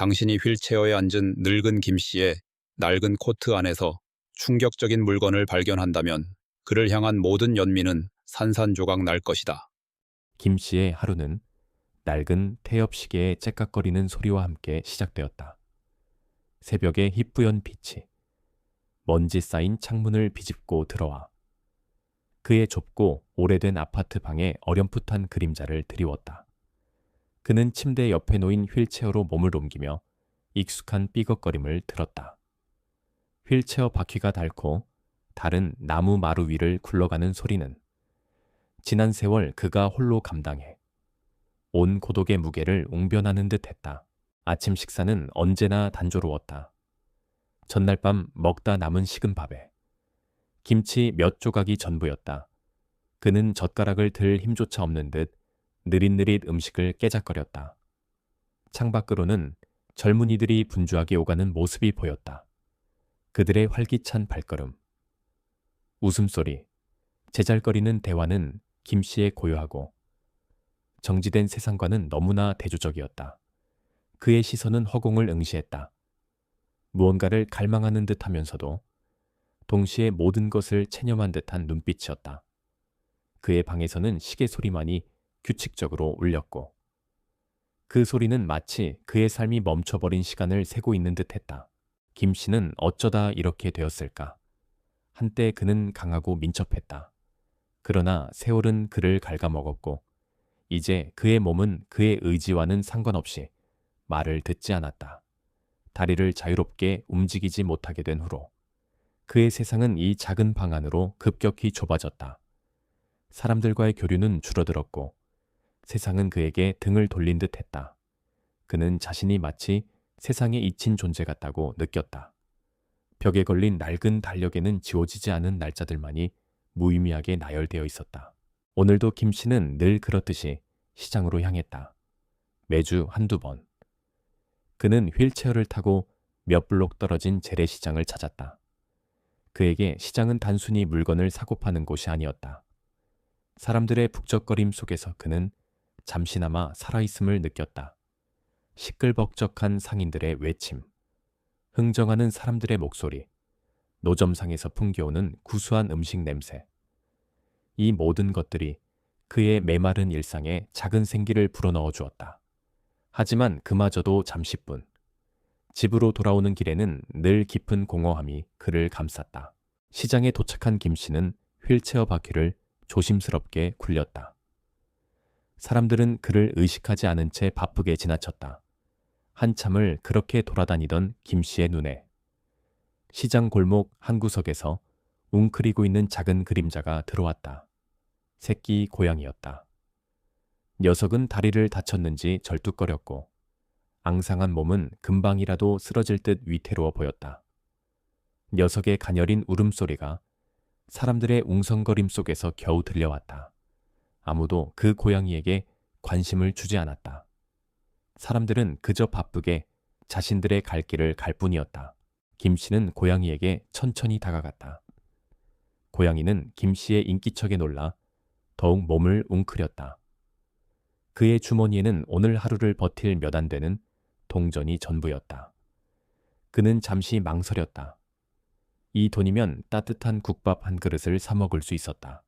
당신이 휠체어에 앉은 늙은 김 씨의 낡은 코트 안에서 충격적인 물건을 발견한다면 그를 향한 모든 연민은 산산조각 날 것이다. 김 씨의 하루는 낡은 태엽 시계의 째깍거리는 소리와 함께 시작되었다. 새벽의 희뿌연 빛이 먼지 쌓인 창문을 비집고 들어와 그의 좁고 오래된 아파트 방에 어렴풋한 그림자를 드리웠다. 그는 침대 옆에 놓인 휠체어로 몸을 옮기며 익숙한 삐걱거림을 들었다. 휠체어 바퀴가 닳고 다른 나무 마루 위를 굴러가는 소리는 지난 세월 그가 홀로 감당해 온 고독의 무게를 웅변하는 듯했다. 아침 식사는 언제나 단조로웠다. 전날 밤 먹다 남은 식은 밥에 김치 몇 조각이 전부였다. 그는 젓가락을 들 힘조차 없는 듯 느릿느릿 음식을 깨작거렸다. 창밖으로는 젊은이들이 분주하게 오가는 모습이 보였다. 그들의 활기찬 발걸음, 웃음소리, 제잘거리는 대화는 김 씨의 고요하고 정지된 세상과는 너무나 대조적이었다. 그의 시선은 허공을 응시했다. 무언가를 갈망하는 듯하면서도 동시에 모든 것을 체념한 듯한 눈빛이었다. 그의 방에서는 시계 소리만이 규칙적으로 울렸고 그 소리는 마치 그의 삶이 멈춰버린 시간을 세고 있는 듯했다. 김 씨는 어쩌다 이렇게 되었을까? 한때 그는 강하고 민첩했다. 그러나 세월은 그를 갉아먹었고 이제 그의 몸은 그의 의지와는 상관없이 말을 듣지 않았다. 다리를 자유롭게 움직이지 못하게 된 후로 그의 세상은 이 작은 방 안으로 급격히 좁아졌다. 사람들과의 교류는 줄어들었고 세상은 그에게 등을 돌린 듯했다. 그는 자신이 마치 세상에 잊힌 존재 같다고 느꼈다. 벽에 걸린 낡은 달력에는 지워지지 않은 날짜들만이 무의미하게 나열되어 있었다. 오늘도 김 씨는 늘 그렇듯이 시장으로 향했다. 매주 한두 번. 그는 휠체어를 타고 몇 블록 떨어진 재래시장을 찾았다. 그에게 시장은 단순히 물건을 사고 파는 곳이 아니었다. 사람들의 북적거림 속에서 그는 잠시나마 살아있음을 느꼈다. 시끌벅적한 상인들의 외침, 흥정하는 사람들의 목소리, 노점상에서 풍겨오는 구수한 음식 냄새. 이 모든 것들이 그의 메마른 일상에 작은 생기를 불어넣어 주었다. 하지만 그마저도 잠시뿐. 집으로 돌아오는 길에는 늘 깊은 공허함이 그를 감쌌다. 시장에 도착한 김 씨는 휠체어 바퀴를 조심스럽게 굴렸다. 사람들은 그를 의식하지 않은 채 바쁘게 지나쳤다. 한참을 그렇게 돌아다니던 김 씨의 눈에 시장 골목 한 구석에서 웅크리고 있는 작은 그림자가 들어왔다. 새끼 고양이였다. 녀석은 다리를 다쳤는지 절뚝거렸고 앙상한 몸은 금방이라도 쓰러질 듯 위태로워 보였다. 녀석의 가녀린 울음소리가 사람들의 웅성거림 속에서 겨우 들려왔다. 아무도 그 고양이에게 관심을 주지 않았다. 사람들은 그저 바쁘게 자신들의 갈 길을 갈 뿐이었다. 김 씨는 고양이에게 천천히 다가갔다. 고양이는 김 씨의 인기척에 놀라 더욱 몸을 웅크렸다. 그의 주머니에는 오늘 하루를 버틸 몇 안 되는 동전이 전부였다. 그는 잠시 망설였다. 이 돈이면 따뜻한 국밥 한 그릇을 사 먹을 수 있었다.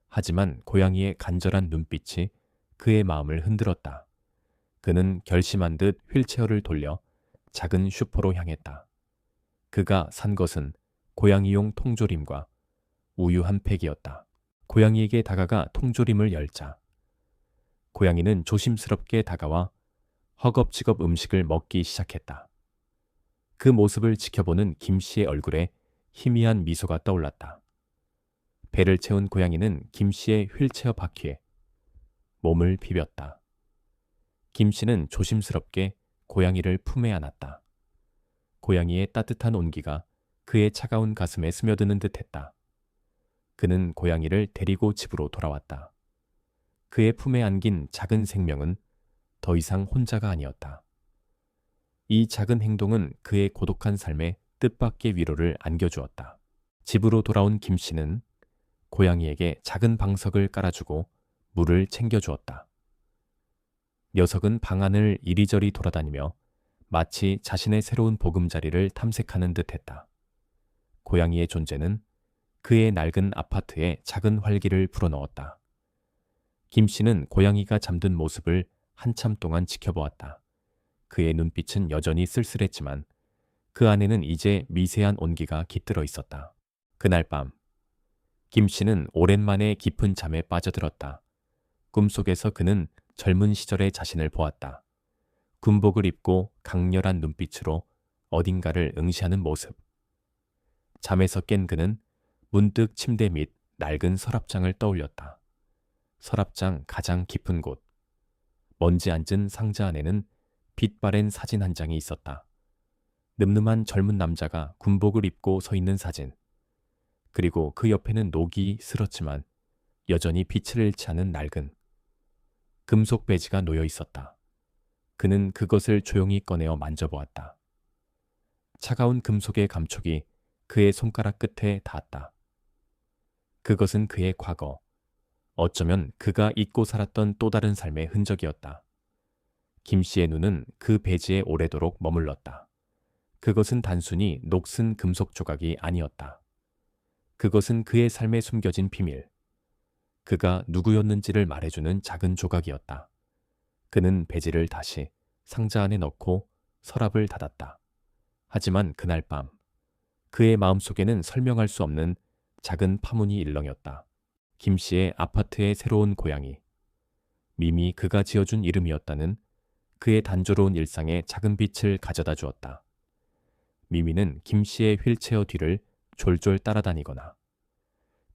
하지만 고양이의 간절한 눈빛이 그의 마음을 흔들었다. 그는 결심한 듯 휠체어를 돌려 작은 슈퍼로 향했다. 그가 산 것은 고양이용 통조림과 우유 한 팩이었다. 고양이에게 다가가 통조림을 열자 고양이는 조심스럽게 다가와 허겁지겁 음식을 먹기 시작했다. 그 모습을 지켜보는 김 씨의 얼굴에 희미한 미소가 떠올랐다. 배를 채운 고양이는 김 씨의 휠체어 바퀴에 몸을 비볐다. 김 씨는 조심스럽게 고양이를 품에 안았다. 고양이의 따뜻한 온기가 그의 차가운 가슴에 스며드는 듯했다. 그는 고양이를 데리고 집으로 돌아왔다. 그의 품에 안긴 작은 생명은 더 이상 혼자가 아니었다. 이 작은 행동은 그의 고독한 삶에 뜻밖의 위로를 안겨주었다. 집으로 돌아온 김 씨는 고양이에게 작은 방석을 깔아주고 물을 챙겨주었다. 녀석은 방 안을 이리저리 돌아다니며 마치 자신의 새로운 보금자리를 탐색하는 듯했다. 고양이의 존재는 그의 낡은 아파트에 작은 활기를 불어넣었다. 김 씨는 고양이가 잠든 모습을 한참 동안 지켜보았다. 그의 눈빛은 여전히 쓸쓸했지만 그 안에는 이제 미세한 온기가 깃들어 있었다. 그날 밤, 김 씨는 오랜만에 깊은 잠에 빠져들었다. 꿈속에서 그는 젊은 시절의 자신을 보았다. 군복을 입고 강렬한 눈빛으로 어딘가를 응시하는 모습. 잠에서 깬 그는 문득 침대 밑 낡은 서랍장을 떠올렸다. 서랍장 가장 깊은 곳. 먼지 앉은 상자 안에는 빛 바랜 사진 한 장이 있었다. 늠름한 젊은 남자가 군복을 입고 서 있는 사진. 그리고 그 옆에는 녹이 슬었지만 여전히 빛을 잃지 않은 낡은 금속 배지가 놓여 있었다. 그는 그것을 조용히 꺼내어 만져보았다. 차가운 금속의 감촉이 그의 손가락 끝에 닿았다. 그것은 그의 과거, 어쩌면 그가 잊고 살았던 또 다른 삶의 흔적이었다. 김 씨의 눈은 그 배지에 오래도록 머물렀다. 그것은 단순히 녹슨 금속 조각이 아니었다. 그것은 그의 삶에 숨겨진 비밀, 그가 누구였는지를 말해주는 작은 조각이었다. 그는 배지를 다시 상자 안에 넣고 서랍을 닫았다. 하지만 그날 밤, 그의 마음속에는 설명할 수 없는 작은 파문이 일렁였다. 김 씨의 아파트의 새로운 고양이. 미미 그가 지어준 이름이었다는 그의 단조로운 일상에 작은 빛을 가져다 주었다. 미미는 김 씨의 휠체어 뒤를 졸졸 따라다니거나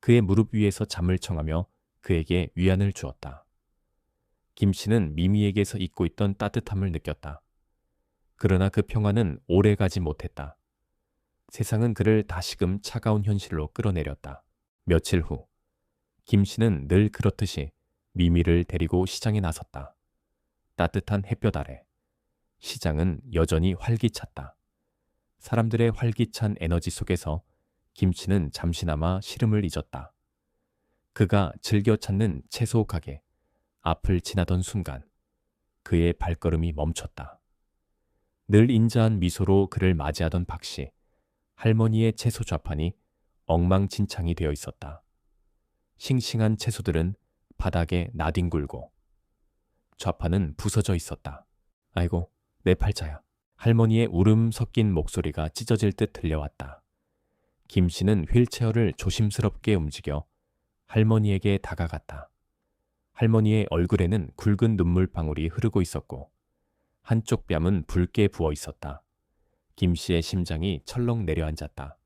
그의 무릎 위에서 잠을 청하며 그에게 위안을 주었다. 김 씨는 미미에게서 잊고 있던 따뜻함을 느꼈다. 그러나 그 평화는 오래 가지 못했다. 세상은 그를 다시금 차가운 현실로 끌어내렸다. 며칠 후, 김 씨는 늘 그렇듯이 미미를 데리고 시장에 나섰다. 따뜻한 햇볕 아래 시장은 여전히 활기찼다. 사람들의 활기찬 에너지 속에서 김 씨는 잠시나마 시름을 잊었다. 그가 즐겨 찾는 채소 가게 앞을 지나던 순간 그의 발걸음이 멈췄다. 늘 인자한 미소로 그를 맞이하던 박 씨, 할머니의 채소 좌판이 엉망진창이 되어 있었다. 싱싱한 채소들은 바닥에 나뒹굴고 좌판은 부서져 있었다. 아이고, 내 팔자야. 할머니의 울음 섞인 목소리가 찢어질 듯 들려왔다. 김 씨는 휠체어를 조심스럽게 움직여 할머니에게 다가갔다. 할머니의 얼굴에는 굵은 눈물방울이 흐르고 있었고 한쪽 뺨은 붉게 부어 있었다. 김 씨의 심장이 철렁 내려앉았다.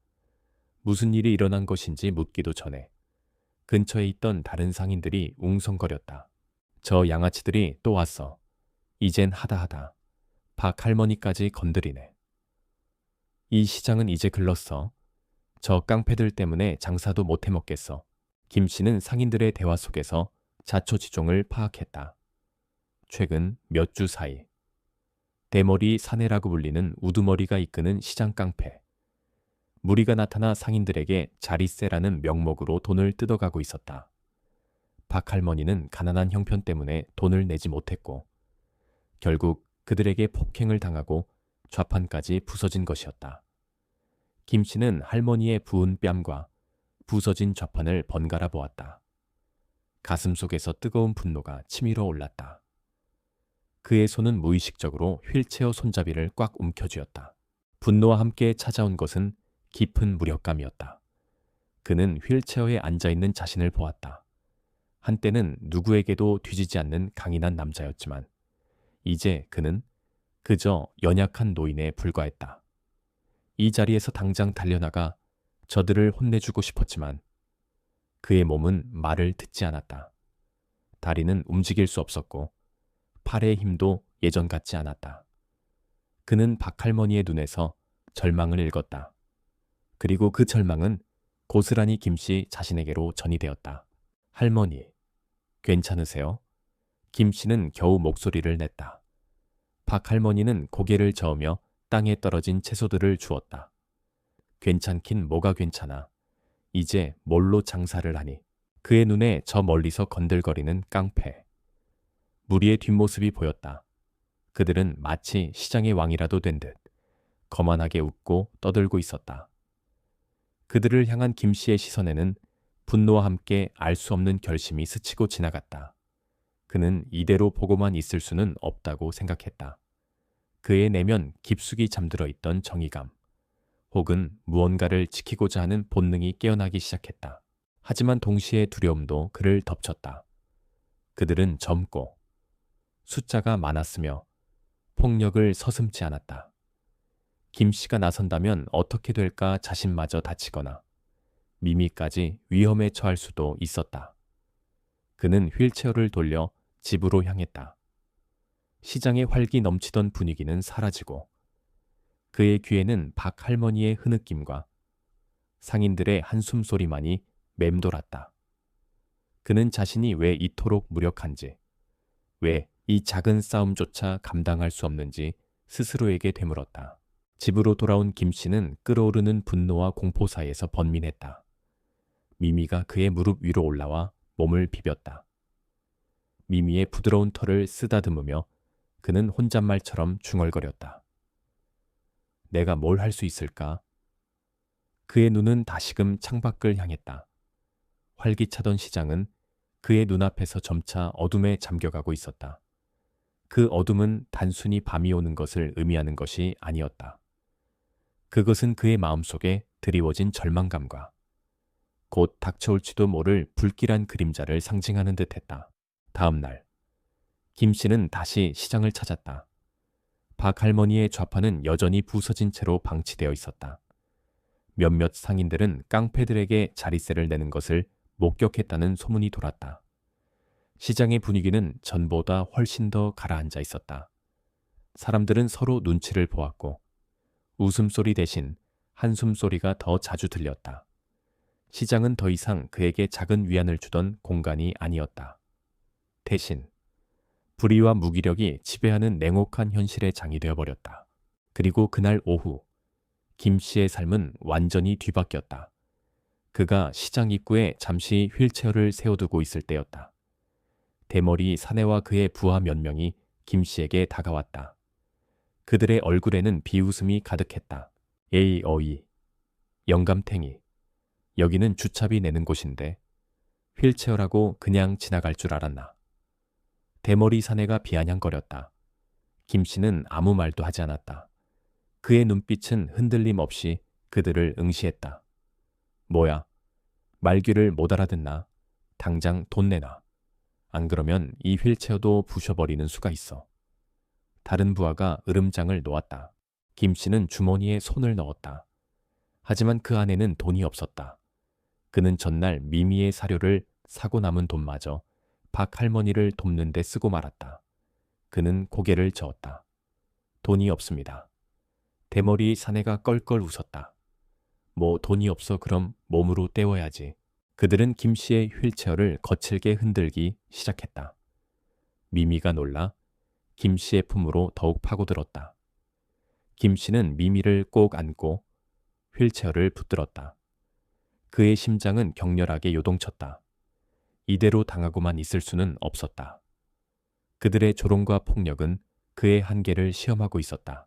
무슨 일이 일어난 것인지 묻기도 전에 근처에 있던 다른 상인들이 웅성거렸다. 저 양아치들이 또 왔어. 이젠 하다하다. 박 할머니까지 건드리네. 이 시장은 이제 글렀어. 저 깡패들 때문에 장사도 못 해먹겠어. 김 씨는 상인들의 대화 속에서 자초지종을 파악했다. 최근 몇 주 사이 대머리 사내라고 불리는 우두머리가 이끄는 시장 깡패. 무리가 나타나 상인들에게 자리세라는 명목으로 돈을 뜯어가고 있었다. 박 할머니는 가난한 형편 때문에 돈을 내지 못했고 결국 그들에게 폭행을 당하고 좌판까지 부서진 것이었다. 김 씨는 할머니의 부은 뺨과 부서진 좌판을 번갈아 보았다. 가슴 속에서 뜨거운 분노가 치밀어 올랐다. 그의 손은 무의식적으로 휠체어 손잡이를 꽉 움켜쥐었다. 분노와 함께 찾아온 것은 깊은 무력감이었다. 그는 휠체어에 앉아있는 자신을 보았다. 한때는 누구에게도 뒤지지 않는 강인한 남자였지만 이제 그는 그저 연약한 노인에 불과했다. 이 자리에서 당장 달려나가 저들을 혼내주고 싶었지만 그의 몸은 말을 듣지 않았다. 다리는 움직일 수 없었고 팔의 힘도 예전 같지 않았다. 그는 박할머니의 눈에서 절망을 읽었다. 그리고 그 절망은 고스란히 김씨 자신에게로 전이되었다. 할머니, 괜찮으세요? 김씨는 겨우 목소리를 냈다. 박할머니는 고개를 저으며 땅에 떨어진 채소들을 주었다. 괜찮긴 뭐가 괜찮아. 이제 뭘로 장사를 하니. 그의 눈에 저 멀리서 건들거리는 깡패. 무리의 뒷모습이 보였다. 그들은 마치 시장의 왕이라도 된 듯 거만하게 웃고 떠들고 있었다. 그들을 향한 김씨의 시선에는 분노와 함께 알 수 없는 결심이 스치고 지나갔다. 그는 이대로 보고만 있을 수는 없다고 생각했다. 그의 내면 깊숙이 잠들어 있던 정의감, 혹은 무언가를 지키고자 하는 본능이 깨어나기 시작했다. 하지만 동시에 두려움도 그를 덮쳤다. 그들은 젊고 숫자가 많았으며 폭력을 서슴지 않았다. 김씨가 나선다면 어떻게 될까 자신마저 다치거나 미미까지 위험에 처할 수도 있었다. 그는 휠체어를 돌려 집으로 향했다. 시장의 활기 넘치던 분위기는 사라지고 그의 귀에는 박 할머니의 흐느낌과 상인들의 한숨 소리만이 맴돌았다. 그는 자신이 왜 이토록 무력한지, 왜 이 작은 싸움조차 감당할 수 없는지 스스로에게 되물었다. 집으로 돌아온 김씨는 끓어오르는 분노와 공포 사이에서 번민했다. 미미가 그의 무릎 위로 올라와 몸을 비볐다. 미미의 부드러운 털을 쓰다듬으며 그는 혼잣말처럼 중얼거렸다. 내가 뭘 할 수 있을까? 그의 눈은 다시금 창밖을 향했다. 활기차던 시장은 그의 눈앞에서 점차 어둠에 잠겨가고 있었다. 그 어둠은 단순히 밤이 오는 것을 의미하는 것이 아니었다. 그것은 그의 마음속에 드리워진 절망감과 곧 닥쳐올지도 모를 불길한 그림자를 상징하는 듯했다. 다음 날, 김 씨는 다시 시장을 찾았다. 박 할머니의 좌판은 여전히 부서진 채로 방치되어 있었다. 몇몇 상인들은 깡패들에게 자리세를 내는 것을 목격했다는 소문이 돌았다. 시장의 분위기는 전보다 훨씬 더 가라앉아 있었다. 사람들은 서로 눈치를 보았고 웃음소리 대신 한숨소리가 더 자주 들렸다. 시장은 더 이상 그에게 작은 위안을 주던 공간이 아니었다. 대신 불의와 무기력이 지배하는 냉혹한 현실의 장이 되어버렸다. 그리고 그날 오후 김 씨의 삶은 완전히 뒤바뀌었다. 그가 시장 입구에 잠시 휠체어를 세워두고 있을 때였다. 대머리 사내와 그의 부하 몇 명이 김 씨에게 다가왔다. 그들의 얼굴에는 비웃음이 가득했다. 에이 어이, 영감탱이, 여기는 주차비 내는 곳인데 휠체어라고 그냥 지나갈 줄 알았나. 대머리 사내가 비아냥거렸다. 김 씨는 아무 말도 하지 않았다. 그의 눈빛은 흔들림 없이 그들을 응시했다. 뭐야, 말귀를 못 알아듣나? 당장 돈 내놔. 안 그러면 이 휠체어도 부셔버리는 수가 있어. 다른 부하가 으름장을 놓았다. 김 씨는 주머니에 손을 넣었다. 하지만 그 안에는 돈이 없었다. 그는 전날 미미의 사료를 사고 남은 돈마저 박 할머니를 돕는 데 쓰고 말았다. 그는 고개를 저었다. 돈이 없습니다. 대머리 사내가 껄껄 웃었다. 뭐 돈이 없어 그럼 몸으로 때워야지. 그들은 김 씨의 휠체어를 거칠게 흔들기 시작했다. 미미가 놀라 김 씨의 품으로 더욱 파고들었다. 김 씨는 미미를 꼭 안고 휠체어를 붙들었다. 그의 심장은 격렬하게 요동쳤다. 이대로 당하고만 있을 수는 없었다. 그들의 조롱과 폭력은 그의 한계를 시험하고 있었다.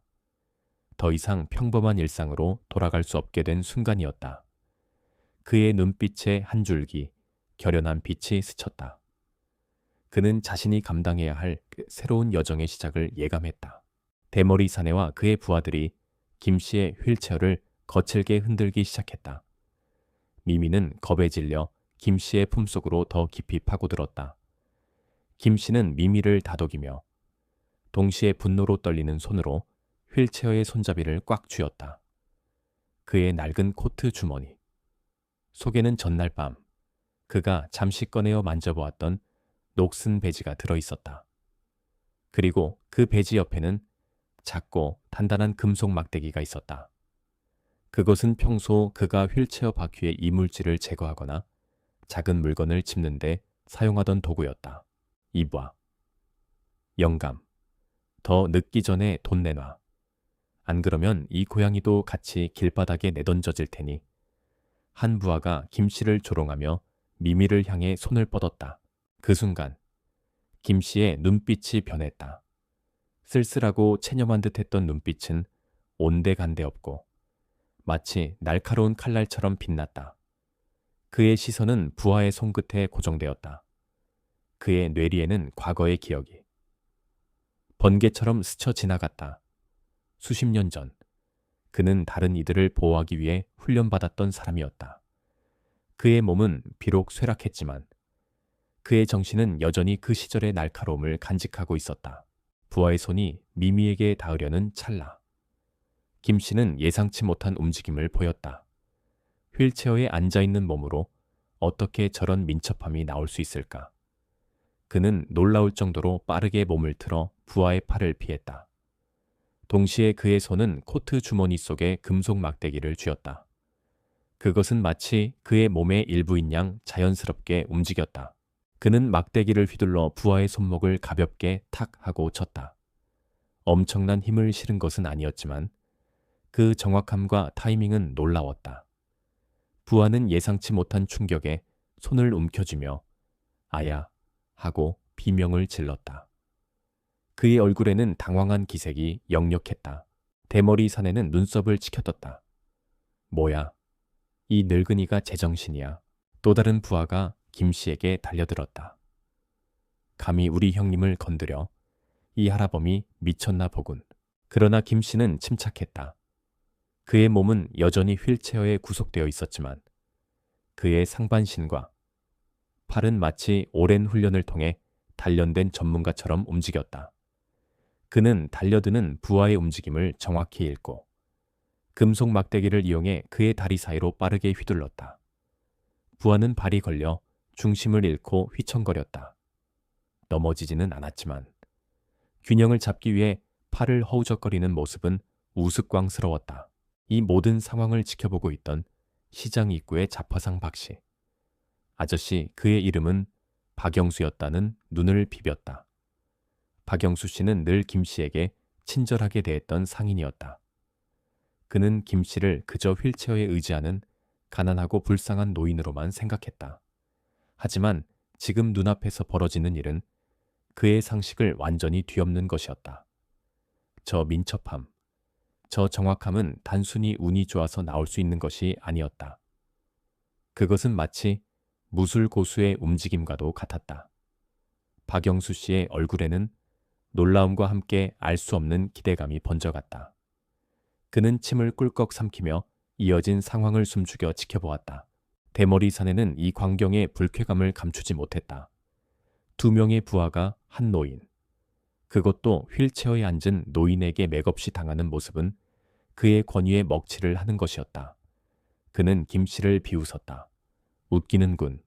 더 이상 평범한 일상으로 돌아갈 수 없게 된 순간이었다. 그의 눈빛에 한 줄기 결연한 빛이 스쳤다. 그는 자신이 감당해야 할 새로운 여정의 시작을 예감했다. 대머리 사내와 그의 부하들이 김 씨의 휠체어를 거칠게 흔들기 시작했다. 미미는 겁에 질려 김 씨의 품속으로 더 깊이 파고들었다. 김 씨는 미미를 다독이며 동시에 분노로 떨리는 손으로 휠체어의 손잡이를 꽉 쥐었다. 그의 낡은 코트 주머니 속에는 전날 밤 그가 잠시 꺼내어 만져보았던 녹슨 배지가 들어있었다. 그리고 그 배지 옆에는 작고 단단한 금속 막대기가 있었다. 그것은 평소 그가 휠체어 바퀴의 이물질을 제거하거나 작은 물건을 짚는 데 사용하던 도구였다. 이봐. 영감. 더 늦기 전에 돈 내놔. 안 그러면 이 고양이도 같이 길바닥에 내던져질 테니. 한 부하가 김 씨를 조롱하며 미미를 향해 손을 뻗었다. 그 순간 김 씨의 눈빛이 변했다. 쓸쓸하고 체념한 듯했던 눈빛은 온데간데 없고 마치 날카로운 칼날처럼 빛났다. 그의 시선은 부하의 손끝에 고정되었다. 그의 뇌리에는 과거의 기억이 번개처럼 스쳐 지나갔다. 수십 년 전, 그는 다른 이들을 보호하기 위해 훈련받았던 사람이었다. 그의 몸은 비록 쇠락했지만 그의 정신은 여전히 그 시절의 날카로움을 간직하고 있었다. 부하의 손이 미미에게 닿으려는 찰나, 김 씨는 예상치 못한 움직임을 보였다. 휠체어에 앉아있는 몸으로 어떻게 저런 민첩함이 나올 수 있을까? 그는 놀라울 정도로 빠르게 몸을 틀어 부하의 팔을 피했다. 동시에 그의 손은 코트 주머니 속에 금속 막대기를 쥐었다. 그것은 마치 그의 몸의 일부인 양 자연스럽게 움직였다. 그는 막대기를 휘둘러 부하의 손목을 가볍게 탁 하고 쳤다. 엄청난 힘을 실은 것은 아니었지만 그 정확함과 타이밍은 놀라웠다. 부하는 예상치 못한 충격에 손을 움켜쥐며 아야 하고 비명을 질렀다. 그의 얼굴에는 당황한 기색이 역력했다. 대머리 사내는 눈썹을 치켜떴다. 뭐야? 이 늙은이가 제정신이야. 또 다른 부하가 김 씨에게 달려들었다. 감히 우리 형님을 건드려. 이 할아범이 미쳤나 보군. 그러나 김 씨는 침착했다. 그의 몸은 여전히 휠체어에 구속되어 있었지만 그의 상반신과 팔은 마치 오랜 훈련을 통해 단련된 전문가처럼 움직였다. 그는 달려드는 부하의 움직임을 정확히 읽고 금속 막대기를 이용해 그의 다리 사이로 빠르게 휘둘렀다. 부하는 발이 걸려 중심을 잃고 휘청거렸다. 넘어지지는 않았지만 균형을 잡기 위해 팔을 허우적거리는 모습은 우스꽝스러웠다. 이 모든 상황을 지켜보고 있던 시장 입구의 자파상 박씨. 아저씨, 그의 이름은 박영수였다는 눈을 비볐다. 박영수 씨는 늘 김 씨에게 친절하게 대했던 상인이었다. 그는 김 씨를 그저 휠체어에 의지하는 가난하고 불쌍한 노인으로만 생각했다. 하지만 지금 눈앞에서 벌어지는 일은 그의 상식을 완전히 뒤엎는 것이었다. 저 민첩함, 저 정확함은 단순히 운이 좋아서 나올 수 있는 것이 아니었다. 그것은 마치 무술 고수의 움직임과도 같았다. 박영수 씨의 얼굴에는 놀라움과 함께 알 수 없는 기대감이 번져갔다. 그는 침을 꿀꺽 삼키며 이어진 상황을 숨죽여 지켜보았다. 대머리 사내는 이 광경에 불쾌감을 감추지 못했다. 두 명의 부하가 한 노인, 그것도 휠체어에 앉은 노인에게 맥없이 당하는 모습은 그의 권위에 먹칠을 하는 것이었다. 그는 김 씨를 비웃었다. 웃기는군.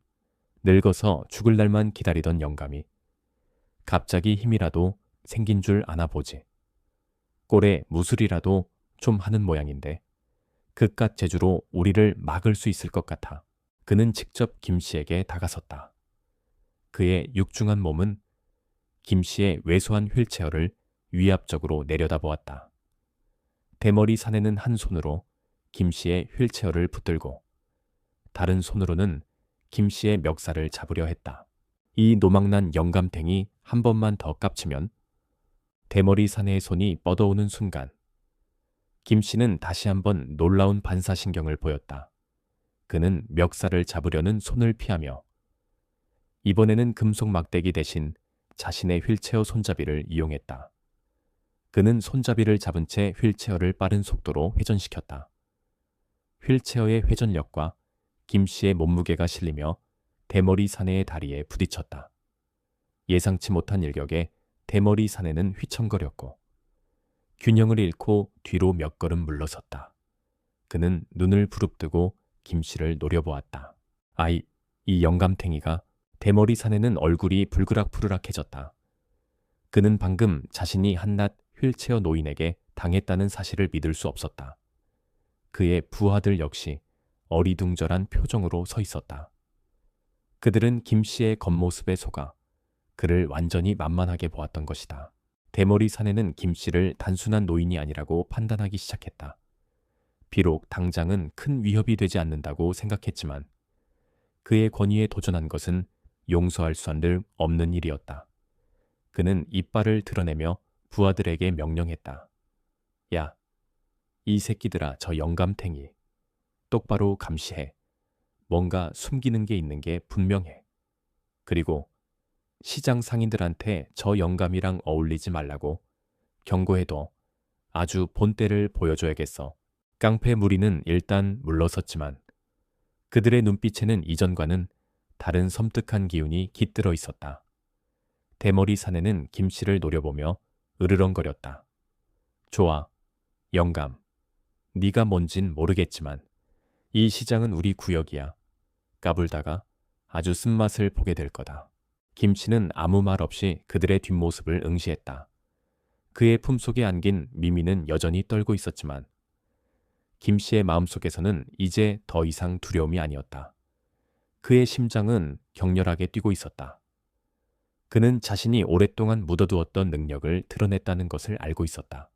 늙어서 죽을 날만 기다리던 영감이 갑자기 힘이라도 생긴 줄 아나 보지. 꼴에 무술이라도 좀 하는 모양인데 그깟 재주로 우리를 막을 수 있을 것 같아. 그는 직접 김 씨에게 다가섰다. 그의 육중한 몸은 김 씨의 왜소한 휠체어를 위압적으로 내려다보았다. 대머리 사내는 한 손으로 김 씨의 휠체어를 붙들고 다른 손으로는 김 씨의 멱살을 잡으려 했다. 이 노망난 영감탱이 한 번만 더 깝치면 대머리 사내의 손이 뻗어오는 순간 김 씨는 다시 한번 놀라운 반사신경을 보였다. 그는 멱살을 잡으려는 손을 피하며 이번에는 금속 막대기 대신 자신의 휠체어 손잡이를 이용했다. 그는 손잡이를 잡은 채 휠체어를 빠른 속도로 회전시켰다. 휠체어의 회전력과 김 씨의 몸무게가 실리며 대머리 사내의 다리에 부딪혔다. 예상치 못한 일격에 대머리 사내는 휘청거렸고 균형을 잃고 뒤로 몇 걸음 물러섰다. 그는 눈을 부릅뜨고 김 씨를 노려보았다. 이 영감탱이가. 대머리 사내는 얼굴이 불그락푸르락해졌다. 그는 방금 자신이 한낱 휠체어 노인에게 당했다는 사실을 믿을 수 없었다. 그의 부하들 역시 어리둥절한 표정으로 서 있었다. 그들은 김 씨의 겉모습에 속아 그를 완전히 만만하게 보았던 것이다. 대머리 사내는 김 씨를 단순한 노인이 아니라고 판단하기 시작했다. 비록 당장은 큰 위협이 되지 않는다고 생각했지만 그의 권위에 도전한 것은 용서할 수 없는 일이었다. 그는 이빨을 드러내며 부하들에게 명령했다. 야, 이 새끼들아, 저 영감탱이. 똑바로 감시해. 뭔가 숨기는 게 있는 게 분명해. 그리고 시장 상인들한테 저 영감이랑 어울리지 말라고 경고해도 아주 본때를 보여줘야겠어. 깡패 무리는 일단 물러섰지만 그들의 눈빛에는 이전과는 다른 섬뜩한 기운이 깃들어 있었다. 대머리 사내는 김씨를 노려보며 으르렁거렸다. 좋아, 영감. 네가 뭔진 모르겠지만 이 시장은 우리 구역이야. 까불다가 아주 쓴맛을 보게 될 거다. 김씨는 아무 말 없이 그들의 뒷모습을 응시했다. 그의 품속에 안긴 미미는 여전히 떨고 있었지만 김씨의 마음속에서는 이제 더 이상 두려움이 아니었다. 그의 심장은 격렬하게 뛰고 있었다. 그는 자신이 오랫동안 묻어두었던 능력을 드러냈다는 것을 알고 있었다.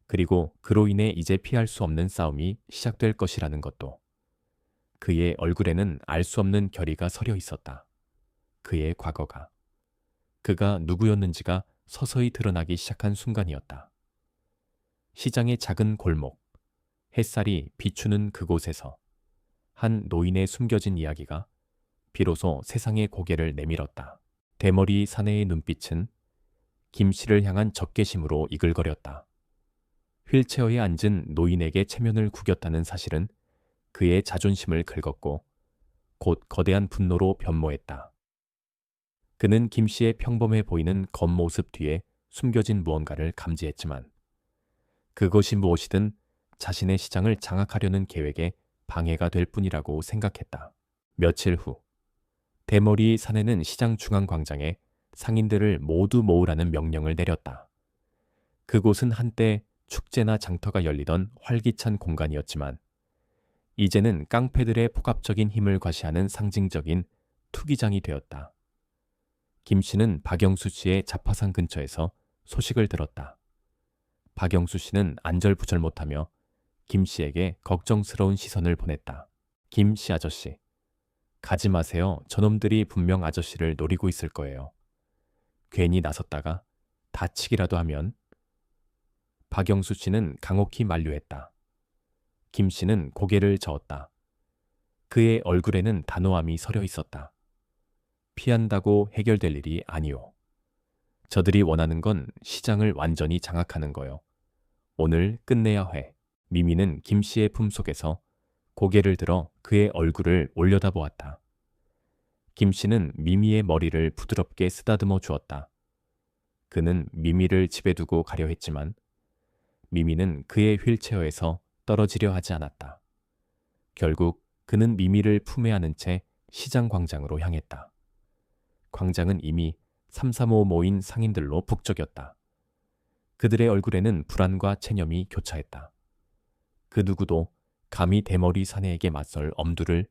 그리고 그로 인해 이제 피할 수 없는 싸움이 시작될 것이라는 것도. 그의 얼굴에는 알 수 없는 결의가 서려 있었다. 그의 과거가. 그가 누구였는지가 서서히 드러나기 시작한 순간이었다. 시장의 작은 골목, 햇살이 비추는 그곳에서 한 노인의 숨겨진 이야기가 비로소 세상의 고개를 내밀었다. 대머리 사내의 눈빛은 김씨를 향한 적개심으로 이글거렸다. 휠체어에 앉은 노인에게 체면을 구겼다는 사실은 그의 자존심을 긁었고 곧 거대한 분노로 변모했다. 그는 김씨의 평범해 보이는 겉모습 뒤에 숨겨진 무언가를 감지했지만 그것이 무엇이든 자신의 시장을 장악하려는 계획에 방해가 될 뿐이라고 생각했다. 며칠 후 대머리 사내는 시장 중앙광장에 상인들을 모두 모으라는 명령을 내렸다. 그곳은 한때 축제나 장터가 열리던 활기찬 공간이었지만 이제는 깡패들의 폭압적인 힘을 과시하는 상징적인 투기장이 되었다. 김씨는 박영수 씨의 자파상 근처에서 소식을 들었다. 박영수 씨는 안절부절 못하며 김씨에게 걱정스러운 시선을 보냈다. 김씨 아저씨, 가지 마세요. 저놈들이 분명 아저씨를 노리고 있을 거예요. 괜히 나섰다가 다치기라도 하면. 박영수 씨는 강혹히 만류했다. 김씨는 고개를 저었다. 그의 얼굴에는 단호함이 서려 있었다. 피한다고 해결될 일이 아니오. 저들이 원하는 건 시장을 완전히 장악하는 거요. 오늘 끝내야 해. 미미는 김씨의 품속에서 고개를 들어 그의 얼굴을 올려다보았다. 김씨는 미미의 머리를 부드럽게 쓰다듬어 주었다. 그는 미미를 집에 두고 가려 했지만 미미는 그의 휠체어에서 떨어지려 하지 않았다. 결국 그는 미미를 품에 안은 채 시장 광장으로 향했다. 광장은 이미 삼삼오오 모인 상인들로 북적였다. 그들의 얼굴에는 불안과 체념이 교차했다. 그 누구도 감히 대머리 사내에게 맞설 엄두를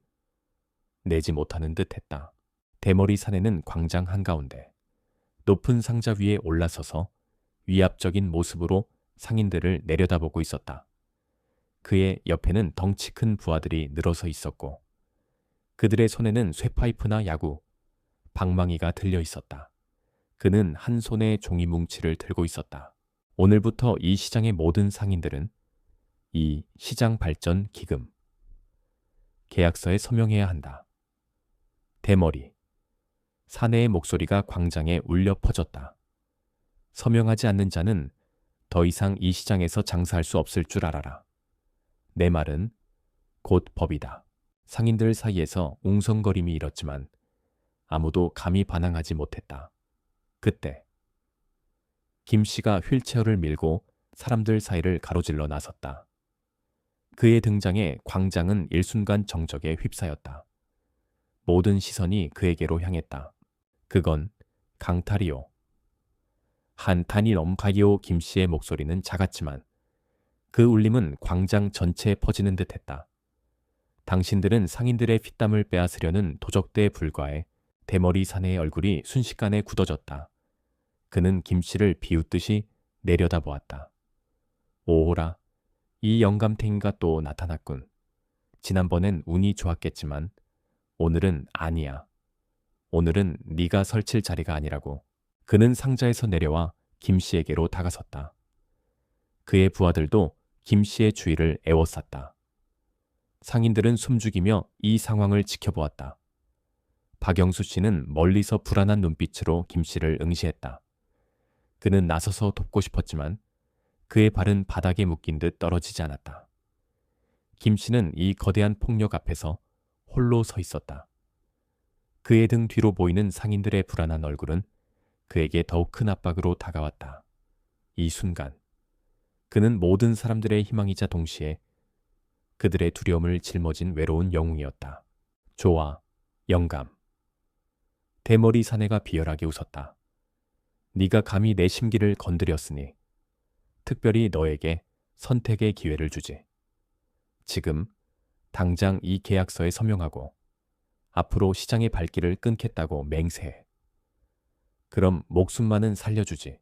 내지 못하는 듯했다. 대머리 사내는 광장 한가운데 높은 상자 위에 올라서서 위압적인 모습으로 상인들을 내려다보고 있었다. 그의 옆에는 덩치 큰 부하들이 늘어서 있었고 그들의 손에는 쇠파이프나 야구, 방망이가 들려 있었다. 그는 한 손에 종이 뭉치를 들고 있었다. 오늘부터 이 시장의 모든 상인들은 이 시장 발전 기금 계약서에 서명해야 한다. 대머리 사내의 목소리가 광장에 울려 퍼졌다. 서명하지 않는 자는 더 이상 이 시장에서 장사할 수 없을 줄 알아라. 내 말은 곧 법이다. 상인들 사이에서 웅성거림이 일었지만 아무도 감히 반항하지 못했다. 그때 김씨가 휠체어를 밀고 사람들 사이를 가로질러 나섰다. 그의 등장에 광장은 일순간 정적에 휩싸였다. 모든 시선이 그에게로 향했다. 그건 강탈이요. 한 단위 넘가요. 김씨의 목소리는 작았지만 그 울림은 광장 전체에 퍼지는 듯했다. 당신들은 상인들의 핏땀을 빼앗으려는 도적대에 불과해. 대머리 사내의 얼굴이 순식간에 굳어졌다. 그는 김씨를 비웃듯이 내려다보았다. 오호라, 이 영감탱이가 또 나타났군. 지난번엔 운이 좋았겠지만 오늘은 아니야. 오늘은 네가 설칠 자리가 아니라고. 그는 상자에서 내려와 김 씨에게로 다가섰다. 그의 부하들도 김 씨의 주위를 에워쌌다. 상인들은 숨죽이며 이 상황을 지켜보았다. 박영수 씨는 멀리서 불안한 눈빛으로 김 씨를 응시했다. 그는 나서서 돕고 싶었지만 그의 발은 바닥에 묶인 듯 떨어지지 않았다. 김 씨는 이 거대한 폭력 앞에서 홀로 서 있었다. 그의 등 뒤로 보이는 상인들의 불안한 얼굴은 그에게 더욱 큰 압박으로 다가왔다. 이 순간 그는 모든 사람들의 희망이자 동시에 그들의 두려움을 짊어진 외로운 영웅이었다. 좋아, 영감. 대머리 사내가 비열하게 웃었다. 네가 감히 내 심기를 건드렸으니 특별히 너에게 선택의 기회를 주지. 지금 당장 이 계약서에 서명하고 앞으로 시장의 발길을 끊겠다고 맹세해. 그럼 목숨만은 살려주지.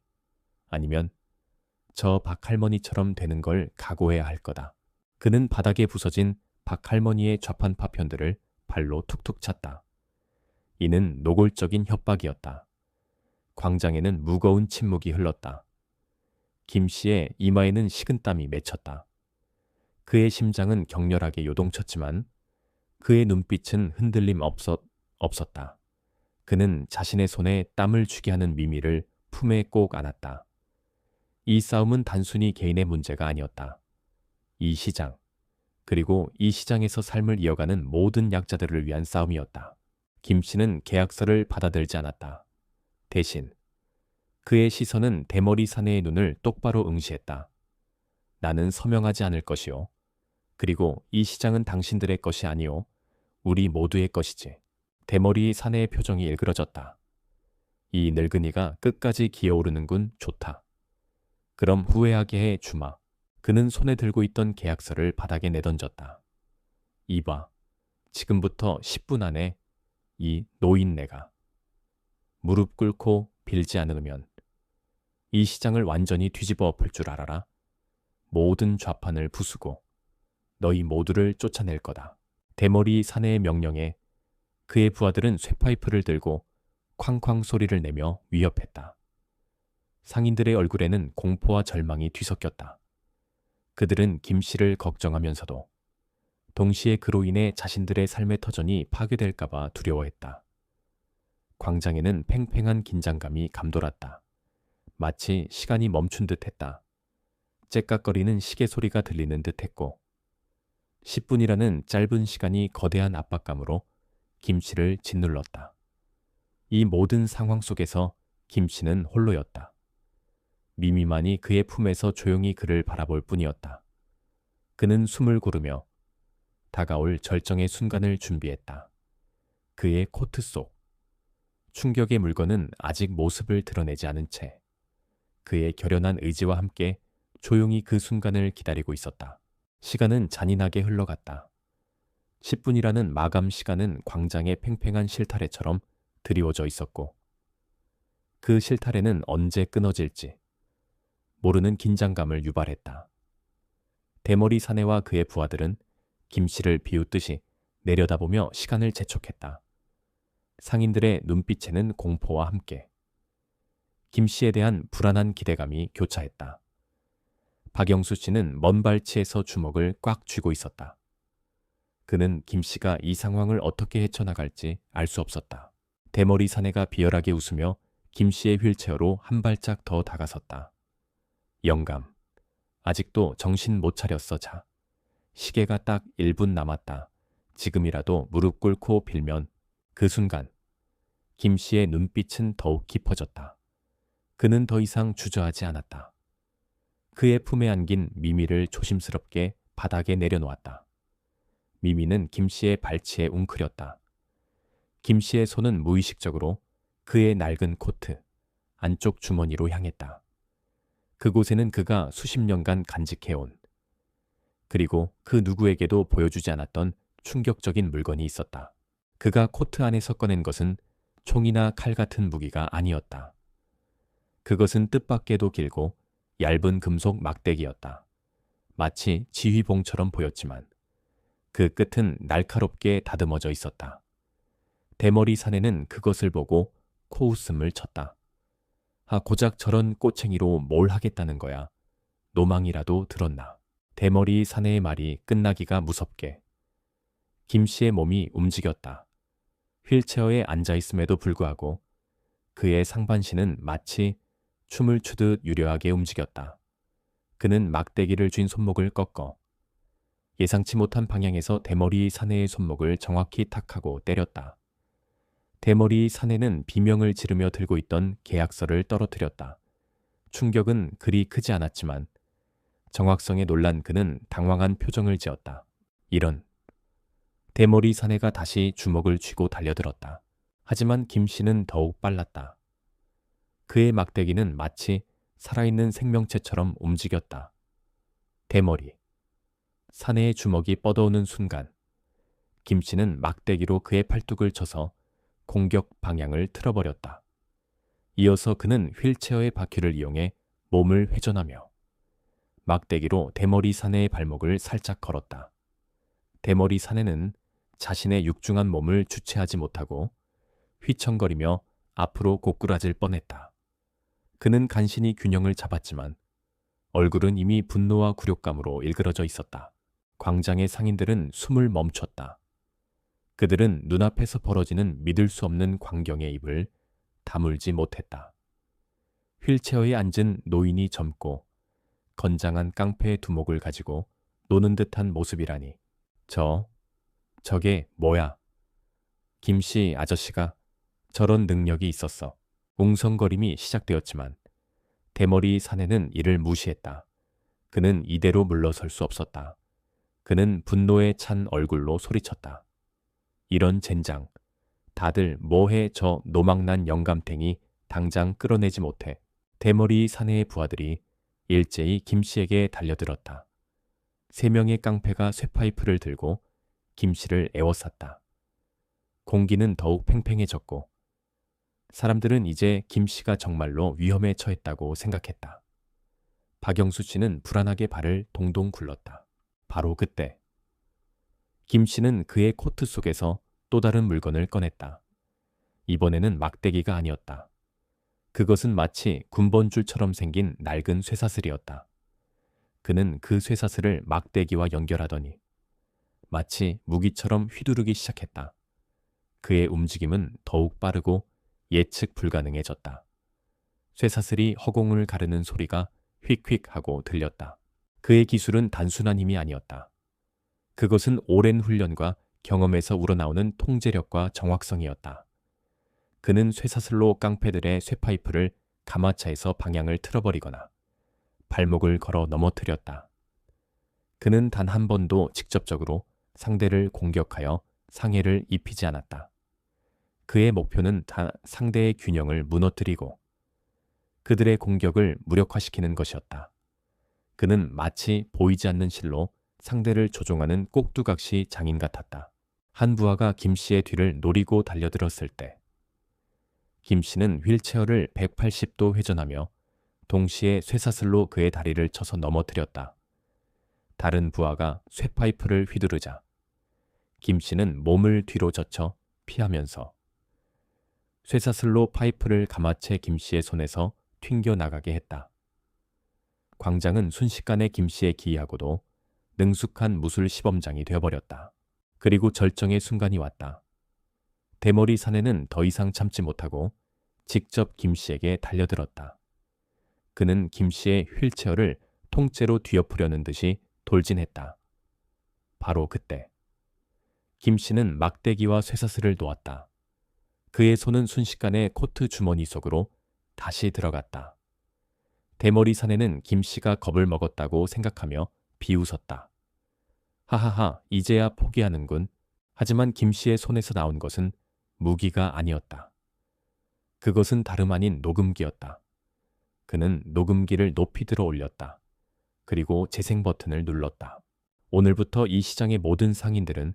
아니면 저 박할머니처럼 되는 걸 각오해야 할 거다. 그는 바닥에 부서진 박할머니의 좌판 파편들을 발로 툭툭 찼다. 이는 노골적인 협박이었다. 광장에는 무거운 침묵이 흘렀다. 김 씨의 이마에는 식은땀이 맺혔다. 그의 심장은 격렬하게 요동쳤지만 그의 눈빛은 흔들림 없었다. 그는 자신의 손에 땀을 쥐게 하는 미미를 품에 꼭 안았다. 이 싸움은 단순히 개인의 문제가 아니었다. 이 시장, 그리고 이 시장에서 삶을 이어가는 모든 약자들을 위한 싸움이었다. 김 씨는 계약서를 받아들지 않았다. 대신 그의 시선은 대머리 사내의 눈을 똑바로 응시했다. 나는 서명하지 않을 것이요. 그리고 이 시장은 당신들의 것이 아니요. 우리 모두의 것이지. 대머리 사내의 표정이 일그러졌다. 이 늙은이가 끝까지 기어오르는군. 좋다. 그럼 후회하게 해 주마. 그는 손에 들고 있던 계약서를 바닥에 내던졌다. 이봐. 지금부터 10분 안에 이 노인네가 무릎 꿇고 빌지 않으면 이 시장을 완전히 뒤집어 엎을 줄 알아라. 모든 좌판을 부수고 너희 모두를 쫓아낼 거다. 대머리 사내의 명령에 그의 부하들은 쇠파이프를 들고 쾅쾅 소리를 내며 위협했다. 상인들의 얼굴에는 공포와 절망이 뒤섞였다. 그들은 김 씨를 걱정하면서도 동시에 그로 인해 자신들의 삶의 터전이 파괴될까봐 두려워했다. 광장에는 팽팽한 긴장감이 감돌았다. 마치 시간이 멈춘 듯했다. 째깍거리는 시계 소리가 들리는 듯했고 10분이라는 짧은 시간이 거대한 압박감으로 김 씨를 짓눌렀다. 이 모든 상황 속에서 김 씨는 홀로였다. 미미만이 그의 품에서 조용히 그를 바라볼 뿐이었다. 그는 숨을 고르며 다가올 절정의 순간을 준비했다. 그의 코트 속 충격의 물건은 아직 모습을 드러내지 않은 채 그의 결연한 의지와 함께 조용히 그 순간을 기다리고 있었다. 시간은 잔인하게 흘러갔다. 10분이라는 마감 시간은 광장의 팽팽한 실타래처럼 드리워져 있었고 그 실타래는 언제 끊어질지 모르는 긴장감을 유발했다. 대머리 사내와 그의 부하들은 김 씨를 비웃듯이 내려다보며 시간을 재촉했다. 상인들의 눈빛에는 공포와 함께 김 씨에 대한 불안한 기대감이 교차했다. 박영수 씨는 먼 발치에서 주먹을 꽉 쥐고 있었다. 그는 김 씨가 이 상황을 어떻게 헤쳐나갈지 알 수 없었다. 대머리 사내가 비열하게 웃으며 김 씨의 휠체어로 한 발짝 더 다가섰다. 영감, 아직도 정신 못 차렸어. 자, 시계가 딱 1분 남았다. 지금이라도 무릎 꿇고 빌면. 그 순간 김 씨의 눈빛은 더욱 깊어졌다. 그는 더 이상 주저하지 않았다. 그의 품에 안긴 미미를 조심스럽게 바닥에 내려놓았다. 미미는 김 씨의 발치에 웅크렸다. 김 씨의 손은 무의식적으로 그의 낡은 코트 안쪽 주머니로 향했다. 그곳에는 그가 수십 년간 간직해온 그리고 그 누구에게도 보여주지 않았던 충격적인 물건이 있었다. 그가 코트 안에서 꺼낸 것은 총이나 칼 같은 무기가 아니었다. 그것은 뜻밖에도 길고 얇은 금속 막대기였다. 마치 지휘봉처럼 보였지만 그 끝은 날카롭게 다듬어져 있었다. 대머리 사내는 그것을 보고 코웃음을 쳤다. 고작 저런 꼬챙이로 뭘 하겠다는 거야. 노망이라도 들었나. 대머리 사내의 말이 끝나기가 무섭게 김 씨의 몸이 움직였다. 휠체어에 앉아있음에도 불구하고 그의 상반신은 마치 춤을 추듯 유려하게 움직였다. 그는 막대기를 쥔 손목을 꺾어 예상치 못한 방향에서 대머리 사내의 손목을 정확히 탁하고 때렸다. 대머리 사내는 비명을 지르며 들고 있던 계약서를 떨어뜨렸다. 충격은 그리 크지 않았지만 정확성에 놀란 그는 당황한 표정을 지었다. 이런. 대머리 사내가 다시 주먹을 쥐고 달려들었다. 하지만 김 씨는 더욱 빨랐다. 그의 막대기는 마치 살아있는 생명체처럼 움직였다. 대머리 사내의 주먹이 뻗어오는 순간 김 씨는 막대기로 그의 팔뚝을 쳐서 공격 방향을 틀어버렸다. 이어서 그는 휠체어의 바퀴를 이용해 몸을 회전하며 막대기로 대머리 사내의 발목을 살짝 걸었다. 대머리 사내는 자신의 육중한 몸을 주체하지 못하고 휘청거리며 앞으로 고꾸라질 뻔했다. 그는 간신히 균형을 잡았지만 얼굴은 이미 분노와 굴욕감으로 일그러져 있었다. 광장의 상인들은 숨을 멈췄다. 그들은 눈앞에서 벌어지는 믿을 수 없는 광경의 입을 다물지 못했다. 휠체어에 앉은 노인이 젊고 건장한 깡패의 두목을 가지고 노는 듯한 모습이라니. 저게 뭐야? 김씨 아저씨가 저런 능력이 있었어. 웅성거림이 시작되었지만 대머리 사내는 이를 무시했다. 그는 이대로 물러설 수 없었다. 그는 분노에 찬 얼굴로 소리쳤다. 이런 젠장. 다들 뭐해 저 노망난 영감탱이 당장 끌어내지 못해. 대머리 사내의 부하들이 일제히 김씨에게 달려들었다. 3명의 깡패가 쇠파이프를 들고 김씨를 에워쌌다. 공기는 더욱 팽팽해졌고 사람들은 이제 김씨가 정말로 위험에 처했다고 생각했다. 박영수 씨는 불안하게 발을 동동 굴렀다. 바로 그때 김씨는 그의 코트 속에서 또 다른 물건을 꺼냈다. 이번에는 막대기가 아니었다. 그것은 마치 군번줄처럼 생긴 낡은 쇠사슬이었다. 그는 그 쇠사슬을 막대기와 연결하더니 마치 무기처럼 휘두르기 시작했다. 그의 움직임은 더욱 빠르고 예측 불가능해졌다. 쇠사슬이 허공을 가르는 소리가 휙휙 하고 들렸다. 그의 기술은 단순한 힘이 아니었다. 그것은 오랜 훈련과 경험에서 우러나오는 통제력과 정확성이었다. 그는 쇠사슬로 깡패들의 쇠파이프를 가마차에서 방향을 틀어버리거나 발목을 걸어 넘어뜨렸다. 그는 단 한 번도 직접적으로 상대를 공격하여 상해를 입히지 않았다. 그의 목표는 상대의 균형을 무너뜨리고 그들의 공격을 무력화시키는 것이었다. 그는 마치 보이지 않는 실로 상대를 조종하는 꼭두각시 장인 같았다. 한 부하가 김 씨의 뒤를 노리고 달려들었을 때 김 씨는 휠체어를 180도 회전하며 동시에 쇠사슬로 그의 다리를 쳐서 넘어뜨렸다. 다른 부하가 쇠파이프를 휘두르자 김 씨는 몸을 뒤로 젖혀 피하면서 쇠사슬로 파이프를 가마채 김 씨의 손에서 튕겨나가게 했다. 광장은 순식간에 김 씨의 기이하고도 능숙한 무술 시범장이 되어버렸다. 그리고 절정의 순간이 왔다. 대머리 사내는 더 이상 참지 못하고 직접 김 씨에게 달려들었다. 그는 김 씨의 휠체어를 통째로 뒤엎으려는 듯이 돌진했다. 바로 그때 김 씨는 막대기와 쇠사슬을 놓았다. 그의 손은 순식간에 코트 주머니 속으로 다시 들어갔다. 대머리 사내는 김 씨가 겁을 먹었다고 생각하며 비웃었다. 하하하, 이제야 포기하는군. 하지만 김 씨의 손에서 나온 것은 무기가 아니었다. 그것은 다름 아닌 녹음기였다. 그는 녹음기를 높이 들어 올렸다. 그리고 재생 버튼을 눌렀다. 오늘부터 이 시장의 모든 상인들은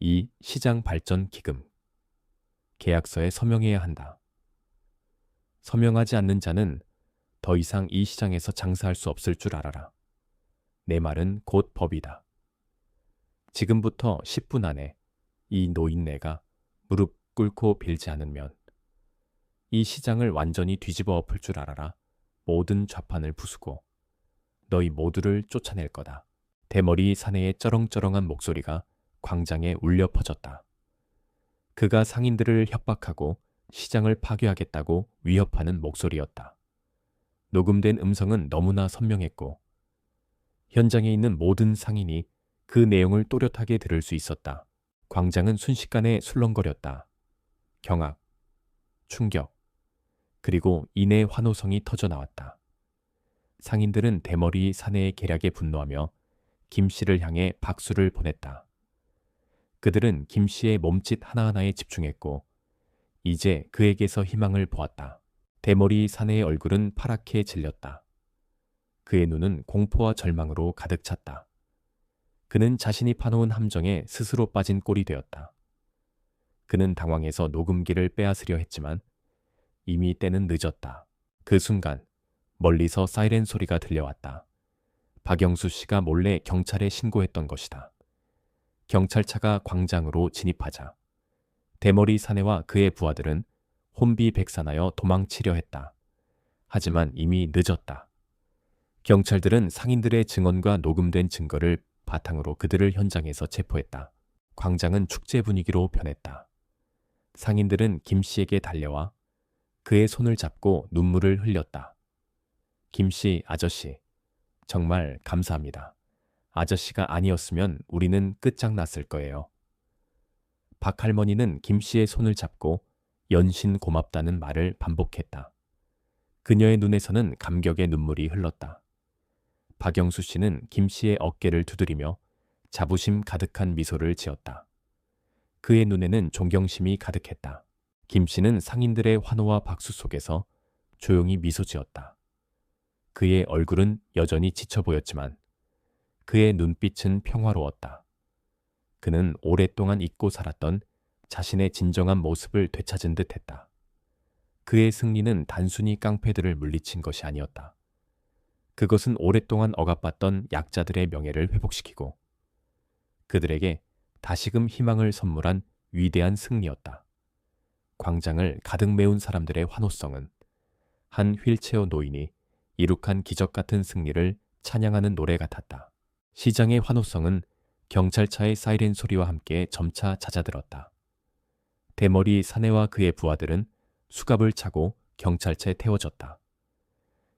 이 시장 발전 기금 계약서에 서명해야 한다. 서명하지 않는 자는 더 이상 이 시장에서 장사할 수 없을 줄 알아라. 내 말은 곧 법이다. 지금부터 10분 안에 이 노인네가 무릎 꿇고 빌지 않으면 이 시장을 완전히 뒤집어 엎을 줄 알아라. 모든 좌판을 부수고 너희 모두를 쫓아낼 거다. 대머리 사내의 쩌렁쩌렁한 목소리가 광장에 울려 퍼졌다. 그가 상인들을 협박하고 시장을 파괴하겠다고 위협하는 목소리였다. 녹음된 음성은 너무나 선명했고 현장에 있는 모든 상인이 그 내용을 또렷하게 들을 수 있었다. 광장은 순식간에 술렁거렸다. 경악, 충격, 그리고 인의 환호성이 터져 나왔다. 상인들은 대머리 사내의 계략에 분노하며 김 씨를 향해 박수를 보냈다. 그들은 김 씨의 몸짓 하나하나에 집중했고 이제 그에게서 희망을 보았다. 대머리 사내의 얼굴은 파랗게 질렸다. 그의 눈은 공포와 절망으로 가득 찼다. 그는 자신이 파놓은 함정에 스스로 빠진 꼴이 되었다. 그는 당황해서 녹음기를 빼앗으려 했지만 이미 때는 늦었다. 그 순간 멀리서 사이렌 소리가 들려왔다. 박영수 씨가 몰래 경찰에 신고했던 것이다. 경찰차가 광장으로 진입하자 대머리 사내와 그의 부하들은 혼비백산하여 도망치려 했다. 하지만 이미 늦었다. 경찰들은 상인들의 증언과 녹음된 증거를 바탕으로 그들을 현장에서 체포했다. 광장은 축제 분위기로 변했다. 상인들은 김 씨에게 달려와 그의 손을 잡고 눈물을 흘렸다. 김 씨, 아저씨, 정말 감사합니다. 아저씨가 아니었으면 우리는 끝장났을 거예요. 박 할머니는 김 씨의 손을 잡고 연신 고맙다는 말을 반복했다. 그녀의 눈에서는 감격의 눈물이 흘렀다. 박영수 씨는 김 씨의 어깨를 두드리며 자부심 가득한 미소를 지었다. 그의 눈에는 존경심이 가득했다. 김 씨는 상인들의 환호와 박수 속에서 조용히 미소 지었다. 그의 얼굴은 여전히 지쳐 보였지만 그의 눈빛은 평화로웠다. 그는 오랫동안 잊고 살았던 자신의 진정한 모습을 되찾은 듯했다. 그의 승리는 단순히 깡패들을 물리친 것이 아니었다. 그것은 오랫동안 억압받던 약자들의 명예를 회복시키고 그들에게 다시금 희망을 선물한 위대한 승리였다. 광장을 가득 메운 사람들의 환호성은 한 휠체어 노인이 이룩한 기적 같은 승리를 찬양하는 노래 같았다. 시장의 환호성은 경찰차의 사이렌 소리와 함께 점차 잦아들었다. 대머리 사내와 그의 부하들은 수갑을 차고 경찰차에 태워졌다.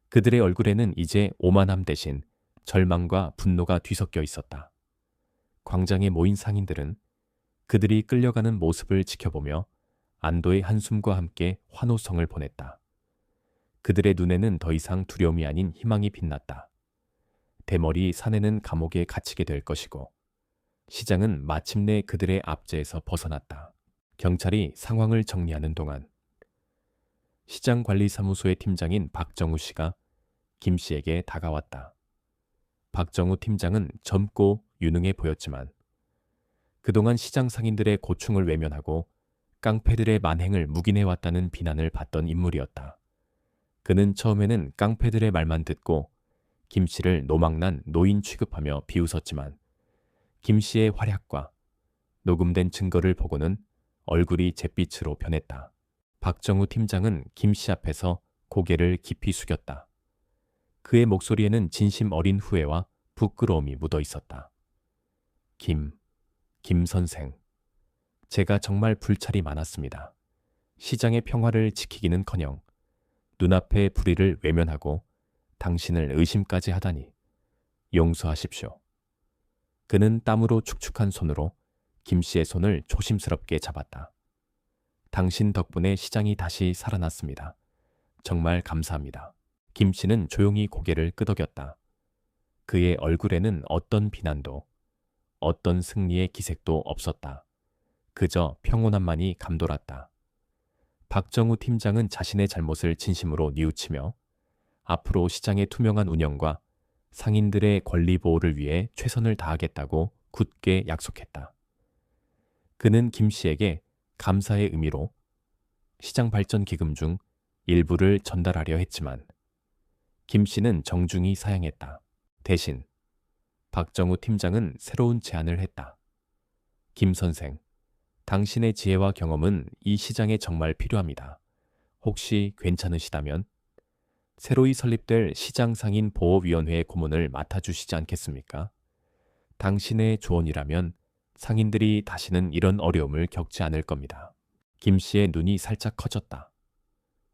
그들의 얼굴에는 이제 오만함 대신 절망과 분노가 뒤섞여 있었다. 광장에 모인 상인들은 그들이 끌려가는 모습을 지켜보며 안도의 한숨과 함께 환호성을 보냈다. 그들의 눈에는 더 이상 두려움이 아닌 희망이 빛났다. 대머리 사내는 감옥에 갇히게 될 것이고 시장은 마침내 그들의 압제에서 벗어났다. 경찰이 상황을 정리하는 동안 시장관리사무소의 팀장인 박정우 씨가 김 씨에게 다가왔다. 박정우 팀장은 젊고 유능해 보였지만 그동안 시장 상인들의 고충을 외면하고 깡패들의 만행을 묵인해왔다는 비난을 받던 인물이었다. 그는 처음에는 깡패들의 말만 듣고 김 씨를 노망난 노인 취급하며 비웃었지만 김 씨의 활약과 녹음된 증거를 보고는 얼굴이 잿빛으로 변했다. 박정우 팀장은 김 씨 앞에서 고개를 깊이 숙였다. 그의 목소리에는 진심 어린 후회와 부끄러움이 묻어 있었다. 김 선생, 제가 정말 불찰이 많았습니다. 시장의 평화를 지키기는커녕 눈앞의 불의를 외면하고 당신을 의심까지 하다니 용서하십시오. 그는 땀으로 축축한 손으로 김 씨의 손을 조심스럽게 잡았다. 당신 덕분에 시장이 다시 살아났습니다. 정말 감사합니다. 김 씨는 조용히 고개를 끄덕였다. 그의 얼굴에는 어떤 비난도, 어떤 승리의 기색도 없었다. 그저 평온함만이 감돌았다. 박정우 팀장은 자신의 잘못을 진심으로 뉘우치며 앞으로 시장의 투명한 운영과 상인들의 권리 보호를 위해 최선을 다하겠다고 굳게 약속했다. 그는 김 씨에게 감사의 의미로 시장 발전 기금 중 일부를 전달하려 했지만 김 씨는 정중히 사양했다. 대신 박정우 팀장은 새로운 제안을 했다. 김 선생, 당신의 지혜와 경험은 이 시장에 정말 필요합니다. 혹시 괜찮으시다면 새로이 설립될 시장상인 보호위원회의 고문을 맡아주시지 않겠습니까? 당신의 조언이라면 상인들이 다시는 이런 어려움을 겪지 않을 겁니다. 김 씨의 눈이 살짝 커졌다.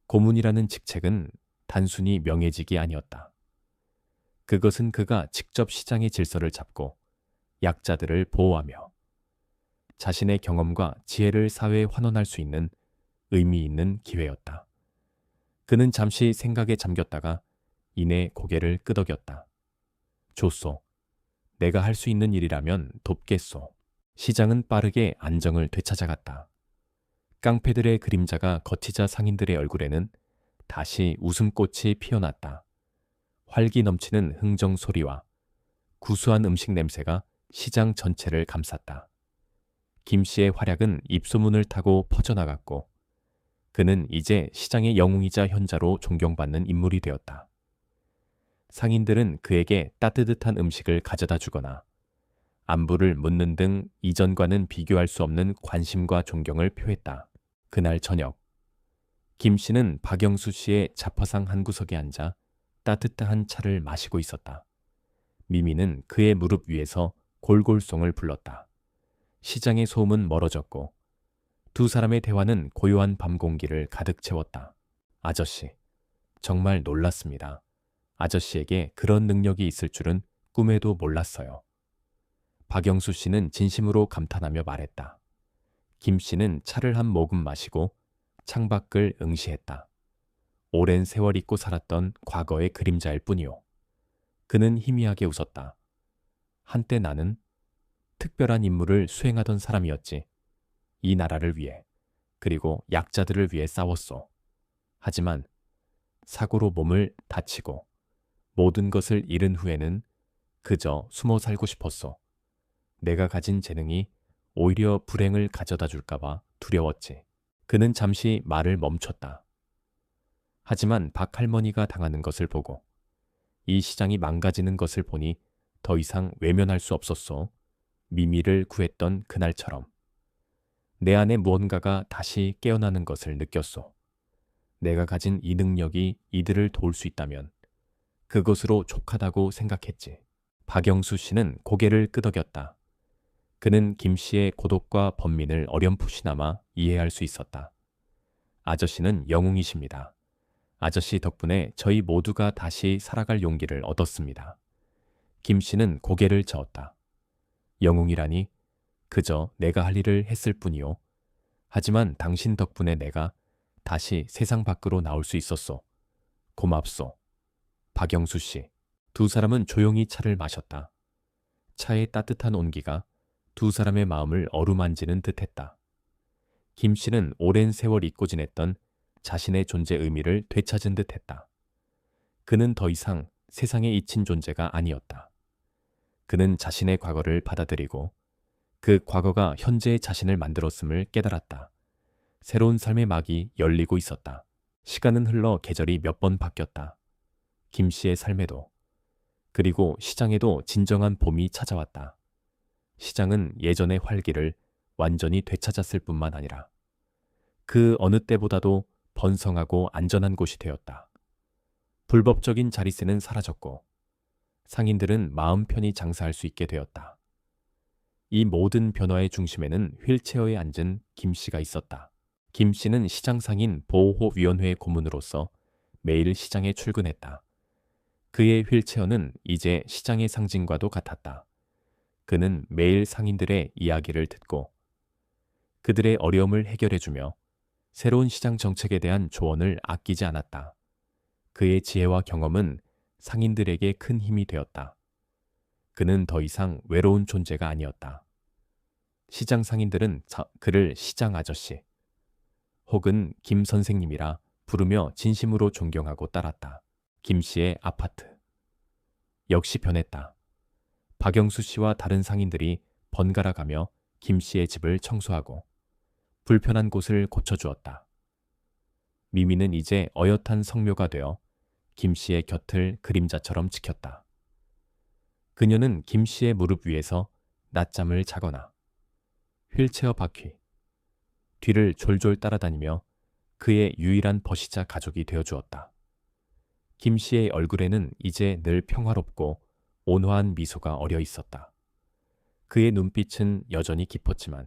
고문이라는 직책은 단순히 명예직이 아니었다. 그것은 그가 직접 시장의 질서를 잡고 약자들을 보호하며 자신의 경험과 지혜를 사회에 환원할 수 있는 의미 있는 기회였다. 그는 잠시 생각에 잠겼다가 이내 고개를 끄덕였다. 좋소. 내가 할 수 있는 일이라면 돕겠소. 시장은 빠르게 안정을 되찾아갔다. 깡패들의 그림자가 걷히자 상인들의 얼굴에는 다시 웃음꽃이 피어났다. 활기 넘치는 흥정 소리와 구수한 음식 냄새가 시장 전체를 감쌌다. 김 씨의 활약은 입소문을 타고 퍼져나갔고 그는 이제 시장의 영웅이자 현자로 존경받는 인물이 되었다. 상인들은 그에게 따뜻한 음식을 가져다 주거나 안부를 묻는 등 이전과는 비교할 수 없는 관심과 존경을 표했다. 그날 저녁, 김 씨는 박영수 씨의 자파상 한 구석에 앉아 따뜻한 차를 마시고 있었다. 미미는 그의 무릎 위에서 골골송을 불렀다. 시장의 소음은 멀어졌고 두 사람의 대화는 고요한 밤 공기를 가득 채웠다. 아저씨, 정말 놀랐습니다. 아저씨에게 그런 능력이 있을 줄은 꿈에도 몰랐어요. 박영수 씨는 진심으로 감탄하며 말했다. 김 씨는 차를 한 모금 마시고 창밖을 응시했다. 오랜 세월 잊고 살았던 과거의 그림자일 뿐이요. 그는 희미하게 웃었다. 한때 나는 특별한 임무를 수행하던 사람이었지. 이 나라를 위해, 그리고 약자들을 위해 싸웠소. 하지만 사고로 몸을 다치고 모든 것을 잃은 후에는 그저 숨어 살고 싶었소. 내가 가진 재능이 오히려 불행을 가져다 줄까봐 두려웠지. 그는 잠시 말을 멈췄다. 하지만 박 할머니가 당하는 것을 보고 이 시장이 망가지는 것을 보니 더 이상 외면할 수 없었소. 미미를 구했던 그날처럼. 내 안에 무언가가 다시 깨어나는 것을 느꼈소. 내가 가진 이 능력이 이들을 도울 수 있다면 그것으로 족하다고 생각했지. 박영수 씨는 고개를 끄덕였다. 그는 김 씨의 고독과 번민을 어렴풋이나마 이해할 수 있었다. 아저씨는 영웅이십니다. 아저씨 덕분에 저희 모두가 다시 살아갈 용기를 얻었습니다. 김 씨는 고개를 저었다. 영웅이라니 그저 내가 할 일을 했을 뿐이요. 하지만 당신 덕분에 내가 다시 세상 밖으로 나올 수 있었소. 고맙소. 박영수 씨. 두 사람은 조용히 차를 마셨다. 차의 따뜻한 온기가 두 사람의 마음을 어루만지는 듯했다. 김 씨는 오랜 세월 잊고 지냈던 자신의 존재 의미를 되찾은 듯했다. 그는 더 이상 세상에 잊힌 존재가 아니었다. 그는 자신의 과거를 받아들이고 그 과거가 현재의 자신을 만들었음을 깨달았다. 새로운 삶의 막이 열리고 있었다. 시간은 흘러 계절이 몇 번 바뀌었다. 김 씨의 삶에도, 그리고 시장에도 진정한 봄이 찾아왔다. 시장은 예전의 활기를 완전히 되찾았을 뿐만 아니라 그 어느 때보다도 번성하고 안전한 곳이 되었다. 불법적인 자리세는 사라졌고 상인들은 마음 편히 장사할 수 있게 되었다. 이 모든 변화의 중심에는 휠체어에 앉은 김 씨가 있었다. 김 씨는 시장상인 보호위원회의 고문으로서 매일 시장에 출근했다. 그의 휠체어는 이제 시장의 상징과도 같았다. 그는 매일 상인들의 이야기를 듣고 그들의 어려움을 해결해주며 새로운 시장 정책에 대한 조언을 아끼지 않았다. 그의 지혜와 경험은 상인들에게 큰 힘이 되었다. 그는 더 이상 외로운 존재가 아니었다. 시장 상인들은 그를 시장 아저씨 혹은 김 선생님이라 부르며 진심으로 존경하고 따랐다. 김 씨의 아파트. 역시 변했다. 박영수 씨와 다른 상인들이 번갈아 가며 김 씨의 집을 청소하고 불편한 곳을 고쳐주었다. 미미는 이제 어엿한 성묘가 되어 김 씨의 곁을 그림자처럼 지켰다. 그녀는 김 씨의 무릎 위에서 낮잠을 자거나 휠체어 바퀴 뒤를 졸졸 따라다니며 그의 유일한 버시자 가족이 되어 주었다. 김 씨의 얼굴에는 이제 늘 평화롭고 온화한 미소가 어려 있었다. 그의 눈빛은 여전히 깊었지만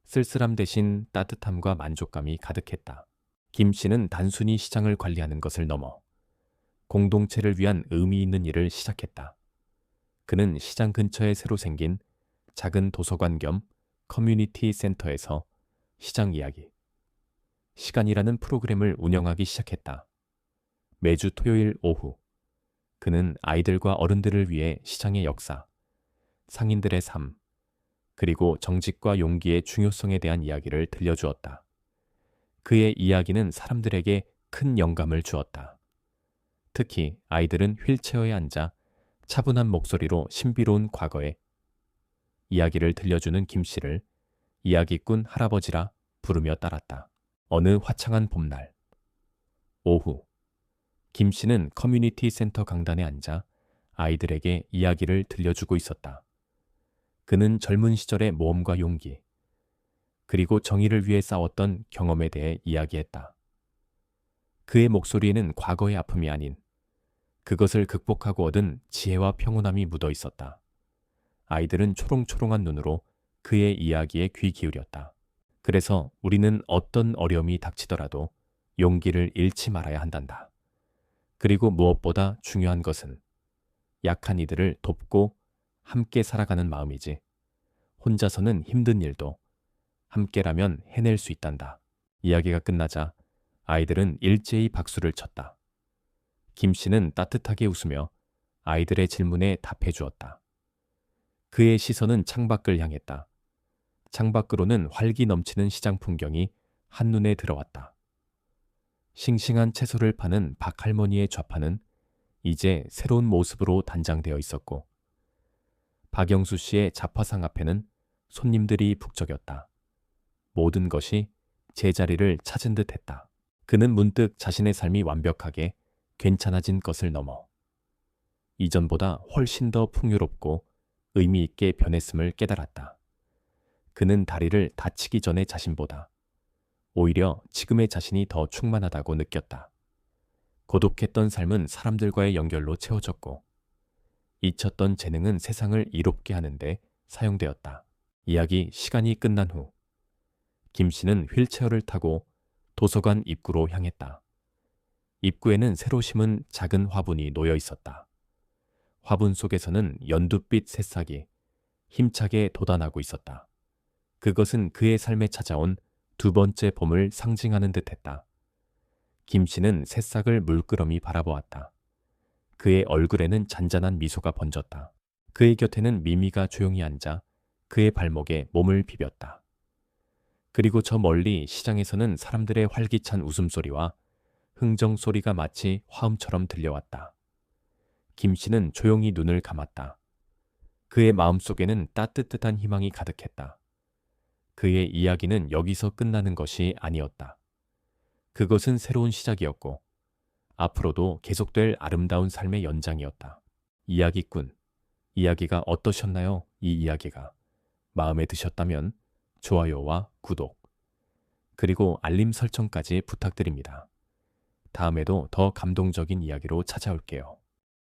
쓸쓸함 대신 따뜻함과 만족감이 가득했다. 김 씨는 단순히 시장을 관리하는 것을 넘어 공동체를 위한 의미 있는 일을 시작했다. 그는 시장 근처에 새로 생긴 작은 도서관 겸 커뮤니티 센터에서 시장 이야기, 시간이라는 프로그램을 운영하기 시작했다. 매주 토요일 오후, 그는 아이들과 어른들을 위해 시장의 역사, 상인들의 삶, 그리고 정직과 용기의 중요성에 대한 이야기를 들려주었다. 그의 이야기는 사람들에게 큰 영감을 주었다. 특히 아이들은 휠체어에 앉아 차분한 목소리로 신비로운 과거의 이야기를 들려주는 김 씨를 이야기꾼 할아버지라 부르며 따랐다. 어느 화창한 봄날 오후, 김 씨는 커뮤니티 센터 강단에 앉아 아이들에게 이야기를 들려주고 있었다. 그는 젊은 시절의 모험과 용기, 그리고 정의를 위해 싸웠던 경험에 대해 이야기했다. 그의 목소리에는 과거의 아픔이 아닌 그것을 극복하고 얻은 지혜와 평온함이 묻어 있었다. 아이들은 초롱초롱한 눈으로 그의 이야기에 귀 기울였다. 그래서 우리는 어떤 어려움이 닥치더라도 용기를 잃지 말아야 한단다. 그리고 무엇보다 중요한 것은 약한 이들을 돕고 함께 살아가는 마음이지. 혼자서는 힘든 일도 함께라면 해낼 수 있단다. 이야기가 끝나자 아이들은 일제히 박수를 쳤다. 김 씨는 따뜻하게 웃으며 아이들의 질문에 답해 주었다. 그의 시선은 창밖을 향했다. 창밖으로는 활기 넘치는 시장 풍경이 한눈에 들어왔다. 싱싱한 채소를 파는 박할머니의 좌판은 이제 새로운 모습으로 단장되어 있었고, 박영수 씨의 잡화상 앞에는 손님들이 북적였다. 모든 것이 제자리를 찾은 듯 했다. 그는 문득 자신의 삶이 완벽하게 괜찮아진 것을 넘어 이전보다 훨씬 더 풍요롭고 의미 있게 변했음을 깨달았다. 그는 다리를 다치기 전의 자신보다 오히려 지금의 자신이 더 충만하다고 느꼈다. 고독했던 삶은 사람들과의 연결로 채워졌고, 잊혔던 재능은 세상을 이롭게 하는데 사용되었다. 이야기 시간이 끝난 후, 김 씨는 휠체어를 타고 도서관 입구로 향했다. 입구에는 새로 심은 작은 화분이 놓여 있었다. 화분 속에서는 연두빛 새싹이 힘차게 돋아나고 있었다. 그것은 그의 삶에 찾아온 두 번째 봄을 상징하는 듯했다. 김 씨는 새싹을 물끄러미 바라보았다. 그의 얼굴에는 잔잔한 미소가 번졌다. 그의 곁에는 미미가 조용히 앉아 그의 발목에 몸을 비볐다. 그리고 저 멀리 시장에서는 사람들의 활기찬 웃음소리와 흥정 소리가 마치 화음처럼 들려왔다. 김 씨는 조용히 눈을 감았다. 그의 마음속에는 따뜻한 희망이 가득했다. 그의 이야기는 여기서 끝나는 것이 아니었다. 그것은 새로운 시작이었고, 앞으로도 계속될 아름다운 삶의 연장이었다. 이야기꾼, 이야기가 어떠셨나요? 이 이야기가 마음에 드셨다면 좋아요와 구독, 그리고 알림 설정까지 부탁드립니다. 다음에도 더 감동적인 이야기로 찾아올게요.